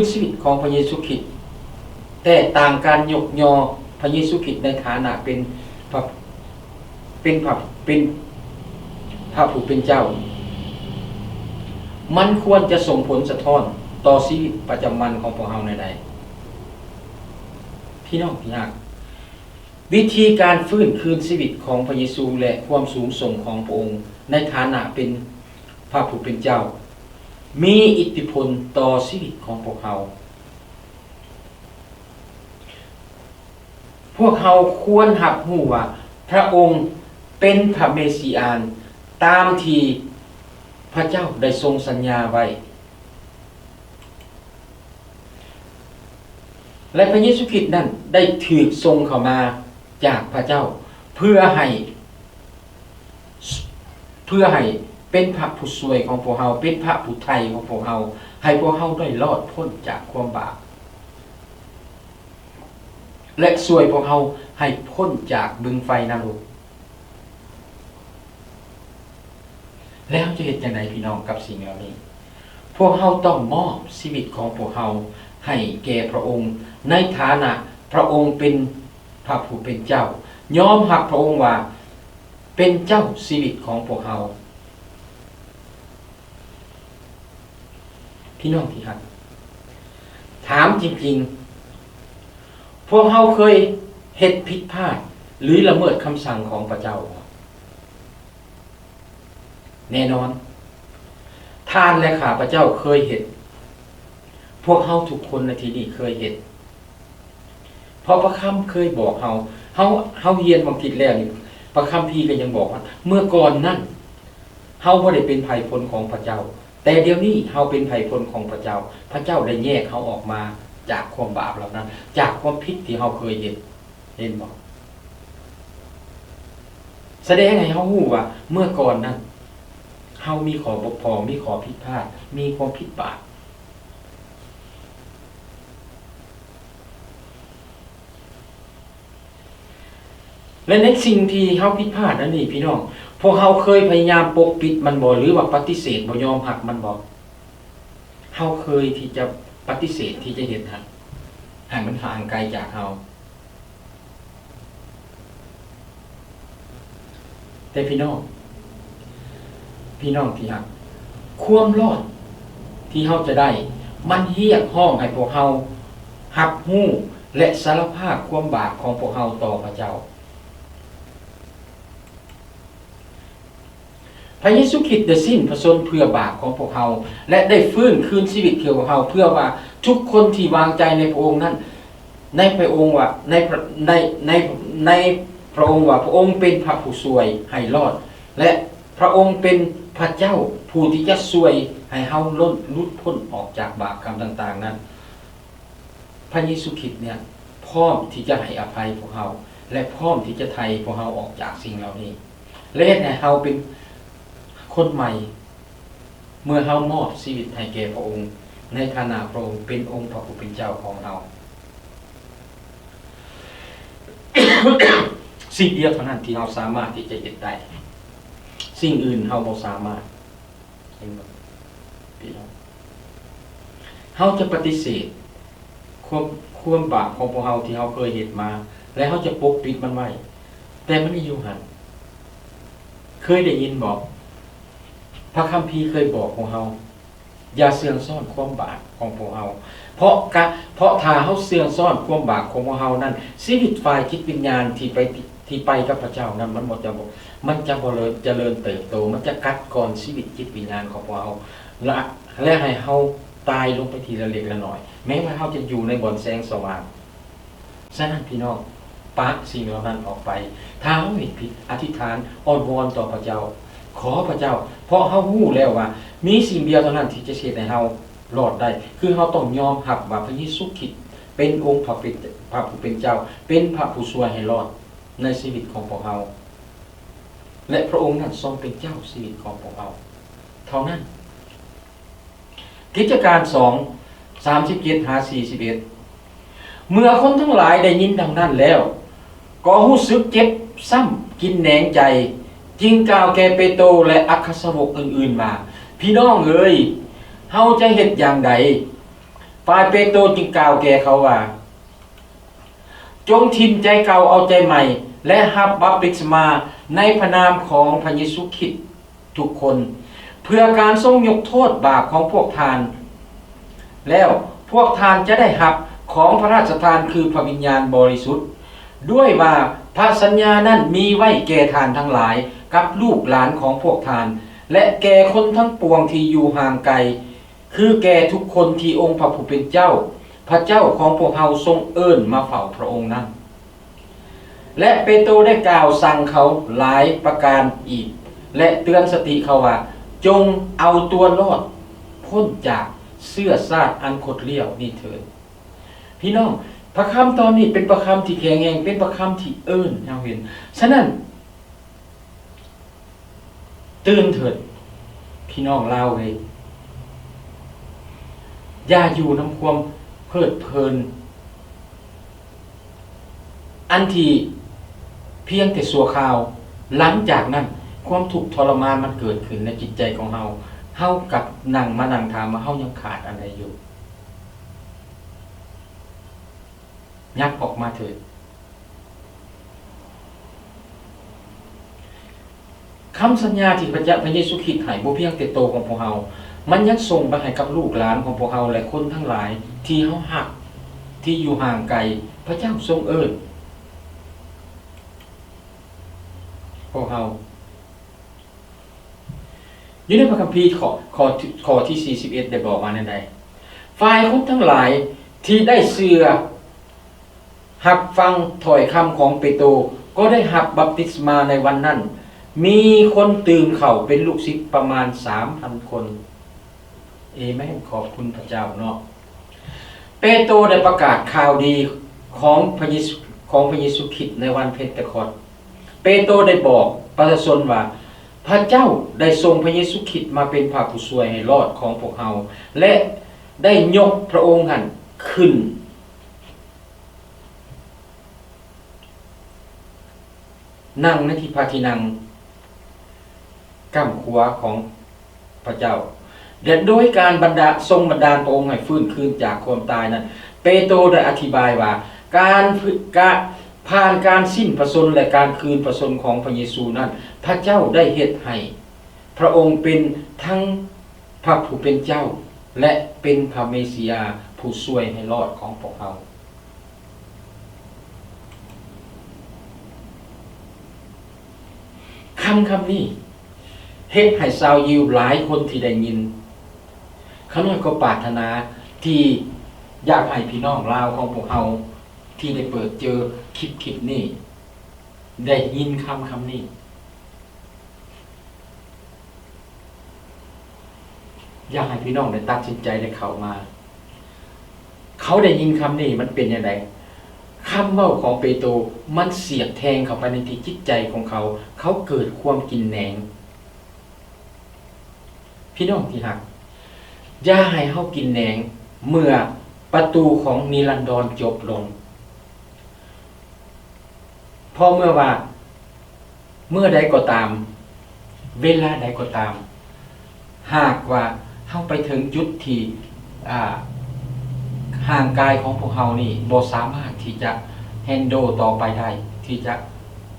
นชีวิตของพระเยซูคริสต์แต่ต่างการยกย่อพระเยซูคริสต์ในฐานะเป็นพระผู้เป็นเจ้ามันควรจะส่งผลสะท้อนต่อชีวิตประจำวันของพวกเราในใดพี่น้องที่รักวิธีการฟื้นคืนชีวิตของพระเยซูและความสูงส่งของพระองค์ในฐานะเป็นพระผู้เป็นเจ้ามีอิทธิพลต่อชีวิตของพวกเราควรรับรู้ว่าพระองค์เป็นพระเมสสิยาตามที่พระเจ้าได้ทรงสัญญาไว้และพระเยซูคริสต์นั้นได้ถูกทรงเข้ามาจากพระเจ้าเพื่อให้เป็นพระผู้ช่วยของพวกเราเป็นพระผู้ไถ่ของพวกเราให้พวกเราได้รอดพ้นจากความบาปและช่วยพวกเราให้พ้นจากบึงไฟนรกแล้วจะเห็นอย่างไรพี่น้องกับสิ่งเหล่านี้พวกเราต้องมอบชีวิตของพวกเราให้แก่พระองค์ในฐานะพระองค์เป็นพระผู้เป็นเจ้ายอมรับพระองค์ว่าเป็นเจ้าชีวิตของพวกเราพี่น้องที่รักถามจริงๆพวกเราเคยเฮ็ดผิดพลาด หรือละเมิดคำสั่งของพระเจ้าแน่นอนท่านและข้าพระเจ้าเคยเห็นพวกเฮาทุกคนในที่นี้เคยเห็นเพราะพระคัมภีร์เคยบอกเฮาเรียนบางทีแล้วนี่พระคัมภีร์ก็ยังบอกว่าเมื่อก่อนนั้นเฮาบ่ได้เป็นไผพลของพระเจ้าแต่เดี๋ยวนี้เฮาเป็นไผพลของพระเจ้าพระเจ้าได้แยกเฮาออกมาจากความบาปเหล่านั้นจากความผิดที่เฮาเคยเห็นบ่แสดงให้เฮารู้ว่าเมื่อก่อนนั้นเฮามีข้อบกพร่องมีข้อผิดพลาดมีความผิดบาปและในสิ่งที่เฮาผิดพลาดนั่นนี่พี่น้องพวกเฮาเคยพยายามปกปิดมันบ่หรือว่าปฏิเสธบ่ยอมรับมันบ่เฮาเคยที่จะปฏิเสธที่จะเฮ็ดให้มันห่างไกลจากเฮาแต่พี่น้องที่รักความรอดที่เฮาจะได้มันเรียกร้องให้พวกเฮารับรู้และสารภาพความบาปของพวกเฮาต่อพระเจ้าพระเยซูคริสต์ได้สิ้นพระชนม์เพื่อบาปของพวกเฮาและได้ฟื้นคืนชีวิตเกี่ยวกับเฮาเพื่อว่าทุกคนที่วางใจในพระองค์นั้นในพระองค์ว่าในพระองค์ว่าพระองค์เป็นพระผู้ช่วยให้รอดและพระองค์เป็นพระเจ้าผู้ที่จะช่วยให้เฮาล้นหลุดพ้นออกจากบาปกรรมต่างๆนั้นพระเยซูคริสต์เนี่ยพร้อมที่จะให้อภัยพวกเฮาและพร้อมที่จะไถ่พวกเฮาออกจากสิ่งเหล่านี้และให้เฮาเป็นคนใหม่เมื่อเฮามอบชีวิตให้แก่พระองค์ในฐานะพระองค์เป็นองค์พระผู้เป็นเจ้าของเฮา สิ่งเดียวเท่านั้นที่เราสามารถที่จะเฮ็ดได้สิ่งอื่นเราบ่สามารถเห็นบ่พี่น้องเราจะปฏิเสธความบาปของพวกเราที่เราเคยเฮ็ดมาและเราจะปกปิดมันไว้แต่มันอยู่หั่นเคยได้ยินบอกพระคัมภีร์เคยบอกพวกเราอย่าเสื่องซ่อนความบาปของพวกเราเพราะถ้าเฮาเสื่องซ่อนความบาปของพวกเรานั้นชีวิตฝ่ายจิตวิญญาณที่ไปกับพระเจ้านั้นมันจะบ่เลยเจริญเติบโตมันจะกัดกร่อนชีวิตจิตวิญญาณของพวกเราและให้เฮาตายลงไปทีละเล็กละน้อยแม้ว่าเฮาจะอยู่ในบ่อนแสงสว่างฉะนั้นพี่น้องปะสิ่งเหล่านั้นออกไปถ้าเฮาเฮ็ดผิดอธิษฐานอ้อนวอนต่อพระเจ้าขอพระเจ้าเพราะเฮารู้แล้วว่ามีสิ่งเดียวเท่านั้นที่จะเฮ็ดให้เฮารอดได้คือเฮาต้องยอมรับว่าพระเยซูคริสต์เป็นองค์พระผู้เป็นเจ้าเป็นพระผู้ช่วยให้รอดในชีวิตของพวกเราและพระองค์นั้นทรงเป็นเจ้าชีวิตของพวกเราเท่านั้นกิจการ2 37-41เมื่อคนทั้งหลายได้ยินดังนั้นแล้วก็รู้สึกเจ็บซ้ำกินแหนงใจจึงกล่าวแก่เปโตรและอัครสาวกอื่นๆมาพี่น้องเอ้ยเฮาจะเฮ็ดอย่างใดฝ่ายเปโตรจึงกล่าวแก่เขาว่าจงทิ่มใจเก่าเอาใจใหม่และรับบัพติศมาในพระนามของพระเยซูคริสต์ทุกคนเพื่อการทรงยกโทษบาปของพวกทานแล้วพวกทานจะได้รับของพระราชทานคือพระวิญญาณบริสุทธิ์ด้วยว่าพระสัญญานั้นมีไว้แก่ทานทั้งหลายกับลูกหลานของพวกทานและแก่คนทั้งปวงที่อยู่ห่างไกลคือแก่ทุกคนที่องค์พระผู้เป็นเจ้าพระเจ้าของพวกเฮาทรงเอิ้นมาเฝ้าพระองค์นั้นและเปโตรได้กล่าวสั่งเขาหลายประการอีกและเตือนสติเขาว่าจงเอาตัวรอดพ้นจากเสื้อซาดอันคดเลี้ยวนี่เถิดพี่น้องพระคำตอนนี้เป็นพระคำที่แข็งแรงเป็นพระคำที่เอิ้นเราเห็นฉะนั้นตื่นเถิดพี่น้องเล่าเลยอย่าอยู่น้ำความเพลิดเพลินอันที่เพียงแต่ชั่วคราวหลังจากนั้นความทุกข์ทรมานมันเกิดขึ้นในจิตใจของเฮากับนั่งถามว่าเฮายังขาดอะไรอยู่ยับออกมาเถิดคำสัญญาที่พระเยซูคริสต์ให้บ่เพียงแต่โตของพวกเฮามันยังส่งไปให้กับลูกหลานของพวกเฮาและคนทั้งหลายที่เฮาฮักที่อยู่ห่างไกลพระเจ้าทรงเอิ้น พวกเฮาอยู่ในพระคัมภีร์ข้อที่41ได้บอกว่านั่นใดฝ่ายคนทั้งหลายที่ได้เชื่อรับฟังถ้อยคำของเปโตรก็ได้รับบัพติศมาในวันนั้นมีคนตื่นเข้าเป็นลูกศิษย์ประมาณ 3,000 คนเอเมนขอบคุณพระเจ้าเนาะเปโตรได้ประกาศข่าวดีของพระเยซูคริสต์ในวันเพนเทคอสต์เปโตรได้บอกประชาชนว่าพระเจ้าได้ทรงพระเยซูคริสต์มาเป็นพระผู้ช่วยให้รอดของพวกเฮาและได้ยกพระองค์ขึ้นนั่งในที่พระที่นั่งก้ำขวาของพระเจ้าโดยการทรงบันดาลพระองค์ให้ฟื้นคืนจากความตายนั้นเปโตรได้อธิบายว่าการผ่านการสิ้นพระชนม์และการคืนพระชนม์ของพระเยซูนั้นพระเจ้าได้เฮ็ดให้พระองค์เป็นทั้งพระผู้เป็นเจ้าและเป็นพระเมสสิยาผู้ช่วยให้รอดของพวกเราคำนี้เฮ็ดให้ชาวยิวหลายคนที่ได้ยินเขาน้อยก็ปรารถนาที่อยากให้พี่น้องลาวของพวกเราที่ได้เปิดเจอคลิปนี้ได้ยินคำนี้อยากให้พี่น้องได้ตัดสินใจได้เข้ามาเขาได้ยินคำนี้มันเป็นยังไงคำเว้าของเปโตรมันเสียบแทงเข้าไปในที่จิตใจของเขาเกิดความกินแหนงพี่น้องที่รักอย่าให้เฮากินแหนงเมื่อประตูของนิรันดรจบลงเพราะเมื่อใดก็ตามเวลาใดก็ตามหากว่าเฮาไปถึงจุดที่ห่างกายของพวกเฮานี่บ่สามารถที่จะแฮนโดต่อไปได้ที่จะ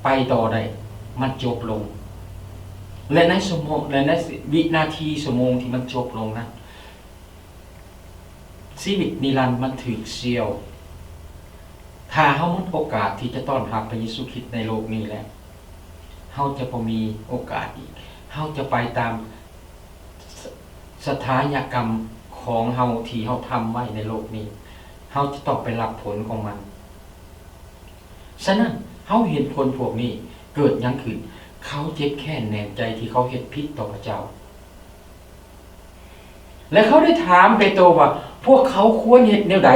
ไปต่อได้มันจบลงและในวินาทีชั่วโมงที่มันจบลงนะชีวิตนิรันดร์มันถูกเสียวถ้าเฮาหมดโอกาสที่จะต้อนรับพระเยซูคริสต์ในโลกนี้แล้วเฮาจะบ่มีโอกาสอีกเฮาจะไปตามสถานกรรมของเฮาที่เฮาทำไว้ในโลกนี้เฮาจะต้องไปรับผลของมันฉะนั้นเฮาเห็นคนพวกนี้เกิดหยังขึ้นเขาเจ็บแค้นแน่ใจที่เขาเฮ็ดผิดต่อพระเจ้าและเขาได้ถามเปโตรว่าพวกเขาควรเฮ็ดแนวใด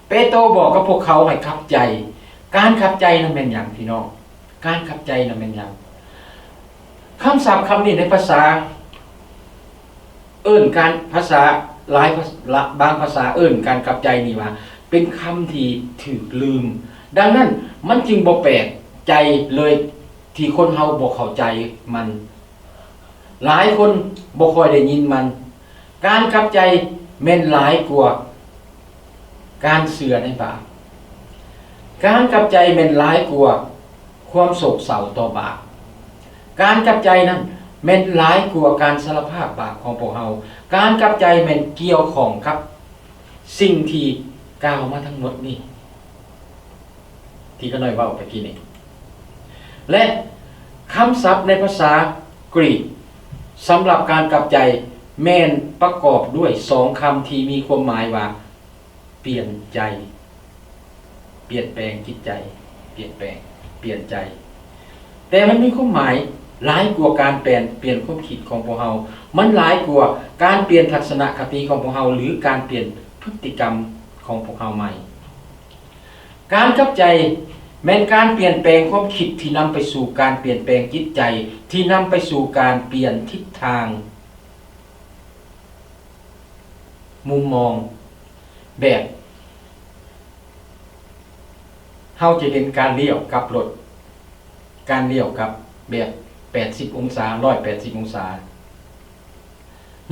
เปโตรบอกกับพวกเขาให้ขับใจการขับใจนั้นเป็นหยังพี่น้องการขับใจนั้นเป็นหยังคำศัพท์คำนี้ในภาษาการภาษาหลายบางภาษาการขับใจนี่ว่าเป็นคำที่ถูกลืมดังนั้นมันจึงบ่แปลกใจเลยที่คนเฮาบ่เข้าใจมันหลายคนบ่ค่อยได้ยินมันการกลับใจแม่นหลายกว่าการเชื่อในบาปการกลับใจแม่นหลายกว่าความโศกเศร้าต่อบาปการกลับใจนั้นแม่นหลายกว่าการสารภาพบาปของพวกเฮาการกลับใจแม่นเกี่ยวข้องกับสิ่งที่กล่าวมาทั้งหมดนี่ที่ก็น้อยเว้าไปกี้นี่และคำศัพท์ในภาษากรีกสำหรับการกลับใจแม่นประกอบด้วย2คำที่มีความหมายว่าเปลี่ยนใจเปลี่ยนแปลงจิตใจเปลี่ยนแปลงเปลี่ยนใจแต่มันมีความหมายหลายกว่าการเปลี่ยนความคิดของพวกเฮามันหลายกว่าการเปลี่ยนทัศนคติของพวกเฮาหรือการเปลี่ยนพฤติกรรมของพวกเฮาใหม่การกลับใจแม้นการเปลี่ยนแปลงความคิดที่นำไปสู่การเปลี่ยนแปลงจิตใจที่นำไปสู่การเปลี่ยนทิศทางมุมมองแบบเฮาจะเห็นการเลี้ยวกับรถการเลี้ยวกับแบบ80องศา180องศา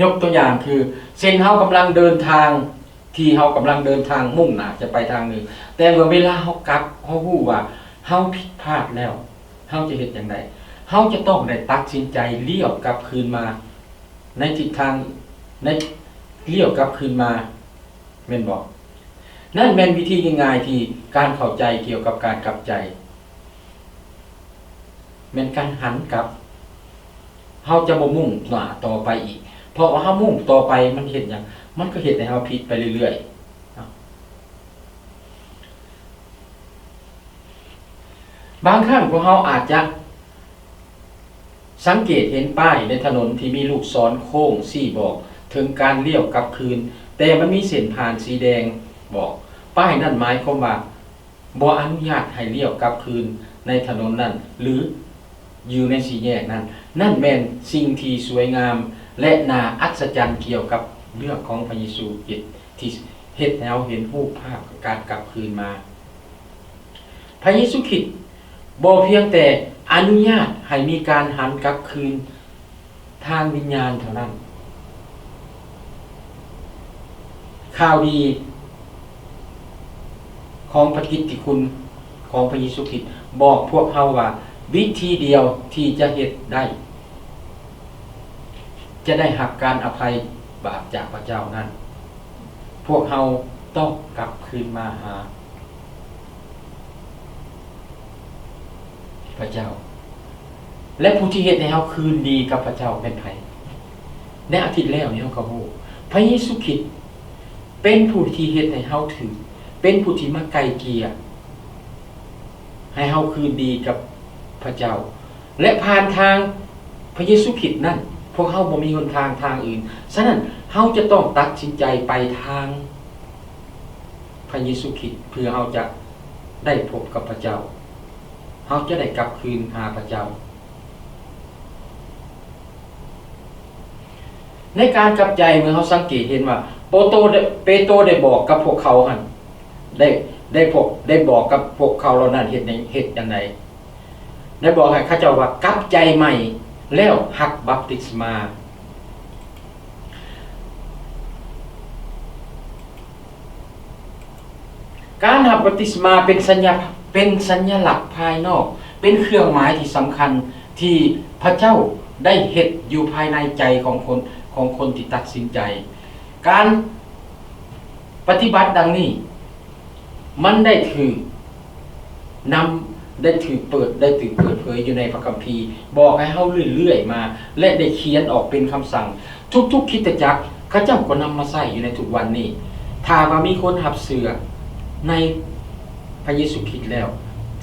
ยกตัวอย่างคือเส้นเฮากำลังเดินทางที่เฮากำลังเดินทางมุ่งหน้าจะไปทางนึงแต่เมื่อเวลาเฮากลับเฮาฮู้ว่าเฮาผิดพลาดแล้วเฮาจะเฮ็ดจังได๋เฮาจะต้องได้ตัดสินใจเลี้ยวกลับคืนมาในทิศทางในเลี้ยวกลับคืนมาแม่นบ่นั่นแม่นวิธีง่ายๆที่การเข้าใจเกี่ยวกับการกลับใจ แม่นการหันกลับเฮาจะบ่มุ่งหน้าต่อไปอีกเพราะว่าเฮามุ่งต่อไปมันเฮ็ดหยังมันก็เฮ็ดให้เฮาผิดไปเรื่อยๆบางครั้งพวกเฮาอาจจะสังเกตเห็นป้ายในถนนที่มีลูกศรโค้งชี้บอกถึงการเลี้ยวกลับคืนแต่มันมีเส้นผ่านสีแดงบอกป้ายนั่นหมายความว่าบ่อนุญาตให้เลี้ยวกลับคืนในถนนนั้นหรืออยู่ในสี่แยกนั้นนั่นแม่นสิ่งที่สวยงามและน่าอัศจรรย์เกี่ยวกับเรื่องของพระเยซูคริสต์ที่เฮ็ดให้เราเห็นรูปภาพการกลับคืนมาพระเยซูคริสต์บ่เพียงแต่อนุญาตให้มีการหันกลับคืนทางวิญญาณเท่านั้นข่าวดีของพระกิตติคุณของพระเยซูคริสต์บอกพวกเฮาว่าวิธีเดียวที่จะเฮ็ดได้จะได้รับการอภัยบาปจากพระเจ้านั้นพวกเฮาต้องกลับคืนมาหาพระเจ้าและผู้ที่เฮ็ดให้เฮาคืนดีกับพระเจ้าเป็นไผในอาทิตย์แล้วนี่เฮาก็ฮู้พระเยซูคริสต์เป็นผู้ที่เฮ็ดให้เฮาถึงเป็นผู้ที่มาไกลเกลี่ยให้เฮาคืนดีกับพระเจ้าและผ่านทางพระเยซูคริสต์นั้นพวกเฮาบ่มีหนทางอื่นฉะนั้นเฮาจะต้องตัดสินใจไปทางพระเยซูคริสต์เพื่อเฮาจะได้พบกับพระเจ้าเฮาจะได้กลับคืนหาพระเจ้าในการกลับใจเมื่อเฮาสังเกตเห็นว่าเปโตรได้บอกกับพวกเขาหั่นได้บอกกับพวกเขาเหล่านั้นเฮ็ดจังได๋ได้บอกให้เขาเจ้าว่ากลับใจใหม่แล้วรับบัพติศมาการรับบัพติศมาเป็นสัญลักษณ์ภายนอกเป็นเครื่องหมายที่สำคัญที่พระเจ้าได้เฮ็ดอยู่ภายในใจของคนที่ตัดสินใจการปฏิบัติดังนี้มันได้ถูกเปิดเผยอยู่ในพระคัมภีร์บอกให้เฮาเรื่อยๆมาและได้เขียนออกเป็นคำสั่งทุกๆคริสตจักรเขาเจ้าก็นำมาใช้อยู่ในทุกวันนี้ถ้าว่ามีคนรับเชื่อในพระเยซูคริสต์แล้ว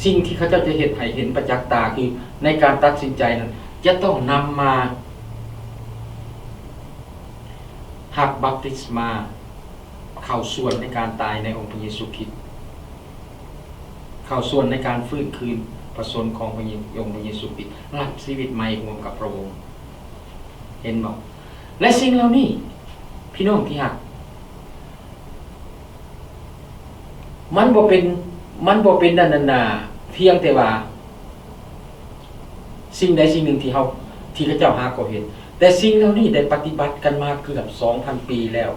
สิ่งที่เขาเจ้าจะเห็นประจักษ์ตาคือในการตัดสินใจนั้นจะต้องนำมารับบัพติศมาเข้าส่วนในการตายในองค์พระเยซูคริสต์เข้าส่วนในการฟื้นคืนพระชนของพระเยซูคริสต์รับชีวิตใหม่ร่วมกับพระองค์เห็นบ่และสิ่งเหล่านี้พี่น้องที่รักมันบ่เป็นนาเพียงแต่ว่าสิ่งใดสิ่งหนึ่งที่พระเจ้าหาก็เห็นแต่สิ่งเหล่านี้ได้ปฏิบัติกันมาเกือบ 2,000 ปีแล้ว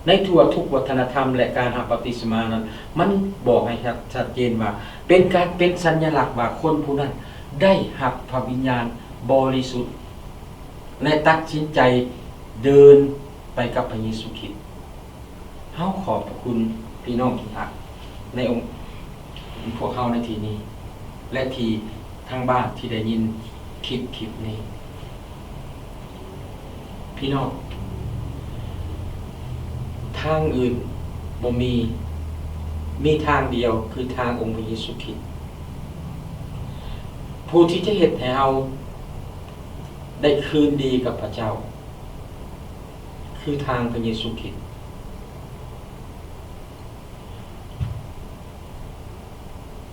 ในทั่วทุกวัฒนธรรมและการรับบัพติศมานั้นมันบอกให้ชัดเจนว่าเป็นสัญลักษณ์ว่าคนผู้นั้นได้รับพระวิญญาณบริสุทธิ์และตัดสินใจเดินไปกับพระเยซูคริสต์เฮาขอบพระคุณพี่น้องที่รักในองค์พวกเฮาในที่นี้และที่ทางบ้านที่ได้ยินคลิปนี้พี่น้องทางอื่นบ่มีทางเดียวคือทางองค์พระเยซูคริสต์ผู้ที่จะเฮ็ดให้เราได้คืนดีกับพระเจ้าคือทางพระเยซูคริสต์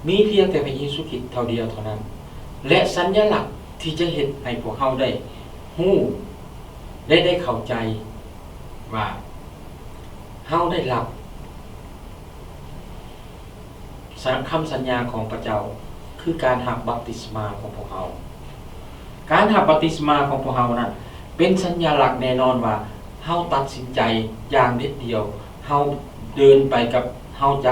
มีเพียงแต่พระเยซูคริสต์เท่าเดียวเท่านั้นและสัญลักษณ์ที่จะเฮ็ดให้พวกเราได้ฮู้ได้เข้าใจว่าเฮาได้รับคำสัญญาของพระเจ้าคือการรับบัพติศมาของพวกเราการรับบัพติศมาของพวกเรานั้นเป็นสัญลักษณ์แน่นอนว่าเฮาตัดสินใจอย่างเด็ดเดียวเฮาเดินไปกับเฮาจะ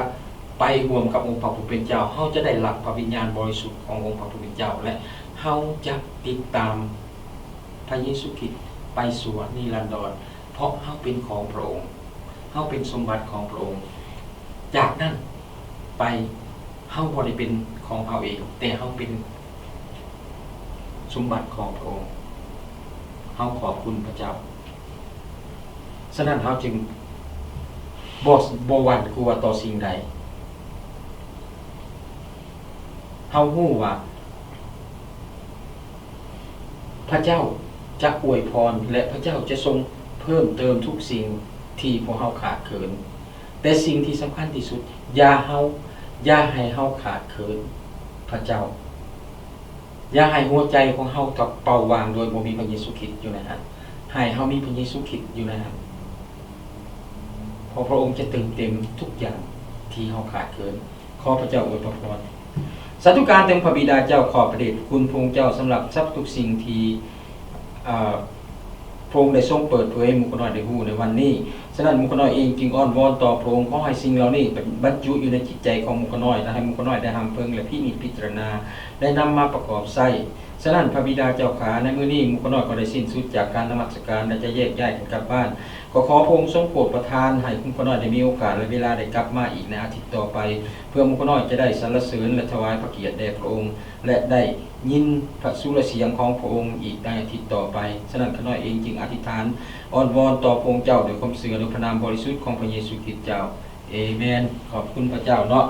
ไปร่วมกับองค์พระผู้เป็นเจ้าเฮาจะได้รับพระวิญญาณบริสุทธิ์ขององค์พระผู้เป็นเจ้าและเฮาจะติดตามพระเยซูคริสต์ไปสู่นิรันดรเพราะเฮาเป็นของพระองค์เฮาเป็นสมบัติของพระองค์จากนั้นไปเฮาบ่ได้เป็นของเฮาเองแต่เฮาเป็น สมบัติของพระองค์เฮาขอบคุณพระเจ้าฉะนั้นเฮาจึงบ่หวั่นกลัวต่อสิ่งใดเฮาฮู้ว่าพระเจ้าจะอวยพรและพระเจ้าจะทรงเพิ่มเติมทุกสิ่งที่พวกเฮาขาดเขินแต่สิ่งที่สำคัญที่สุดอย่าให้เฮาขาดเขินพระเจ้าอย่าให้หัวใจของเฮากับเป่าวางโดยบ่มีพระเยซูคริสต์อยู่ในนั้นให้เฮามีพระเยซูคริสต์อยู่ในนั้นเพราะพระองค์จะเติมเต็มทุกอย่างที่เฮาขาดเขินขอพระเจ้าอวยพรสาธุการเต็มพระบิดาเจ้าขอพระเดชคุณพระองค์เจ้าสำหรับทรัพย์ทุกสิ่งที่พระองค์ได้ทรงเปิดเผยให้หมู่คนน้อยได้รู้ในวันนี้ฉะนั้นหมู่คนน้อยเองจึงอ้อนวอนต่อพระองค์ขอให้สิ่งเหล่านี้บรรจุอยู่ในจิตใจของหมู่คนน้อยและให้หมู่คนน้อยได้หำเพิ่งและพิจารณาได้นำมาประกอบใช้ฉะนั้นพระบิดาเจ้าขาในมื้อนี้หมู่คนน้อยก็ได้สิ้นสุดจากการนมัสการและจะแยกย้ายกันกลับบ้านก็ขอพระองค์ทรงโปรดประทานให้หมู่คนน้อยได้มีโอกาสและเวลาได้กลับมาอีกในอาทิตย์ต่อไปเพื่อหมู่คนน้อยจะได้สรรเสริญและถวายพระเกียรติแด่พระองค์และได้ยินพระสุรเสียงของพระองค์อีกในอาทิตย์ต่อไปฉะนั้นข้าน้อยเองจึงอธิษฐานอ้อนวอนต่อพระองค์เจ้าด้วยความเสื่อด้วยพระนามบริสุทธิ์ของพระเยซูคริสต์เจ้าเอเมนขอบคุณพระเจ้าเนาะ